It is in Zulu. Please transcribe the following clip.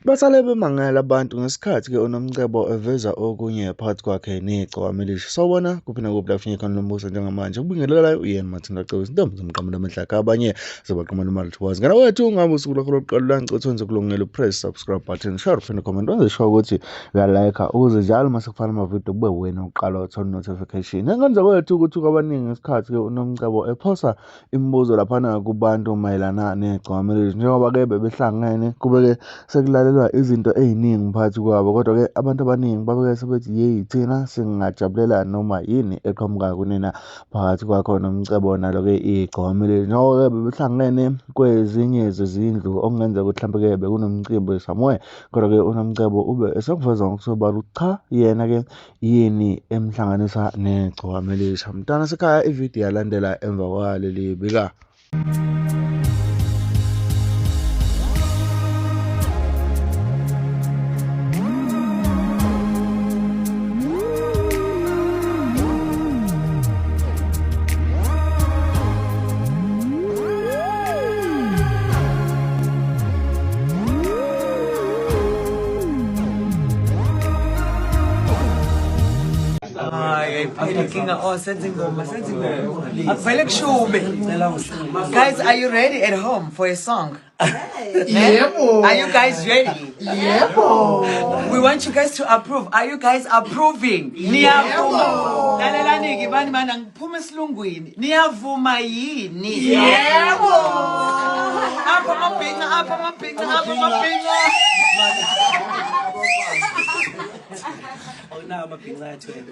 Basale bemangala abantu ngesikhathi-ke uNomcebo eveza okunye phakathi kwakhe neGcokama Elisha. Sawubona kuphi nakuphi la kufinyeka khona lo mbuso njengamanje. Ukubingelelayo uyena Mathinda Cebisi, intombi zomqamulo amahlaka abanye zabaqamula imali thuwazi. Ngana wethu ungabe usuku lakho lokuqala ulangicothi wenze kulungele press subscribe button, share ufune comment wenze sure ukuthi uyalike ukuze njalo mase kufana amavidiyo kube wena uqala uthola notification. Engenza kwethu ukuthi kwabaningi ngesikhathi-ke uNomcebo ephosa imibuzo laphana kubantu mayelana neGcokama Elisha, njengoba-ke bebehlangene kube-ke sekulalelwa izinto ey'ningi phakathi kwabo, kodwa-ke abantu abaningi babeke sebethi yeyi thina singajabulela noma yini eqhamuka kunina phakathi kwakho Nomcebo nalo-ke iGcokama Elisha. Njengoba-ke bebehlangene kwezinye zezindlu okungenzeka ukuthi mhlawumbe-ke bekunomcimbi somewhere, kodwa-ke uNomcebo ube esakuveza ngokusobala ukuthi cha yena-ke yini emhlanganisa neGcokama Elisha. Mntwana sekhaya ividiyo yalandela emva kwaleli bika. Guys, are you ready at home for a song? Yeah. Are you guys ready? Yeah. We want you guys to approve. Are you guys approving? Niyavuma. Lalelani ngibani mana ngiphume esilungwini. Niyavuma yini? Yebo. Apha amabhinqa. Now I'm a big lad to him.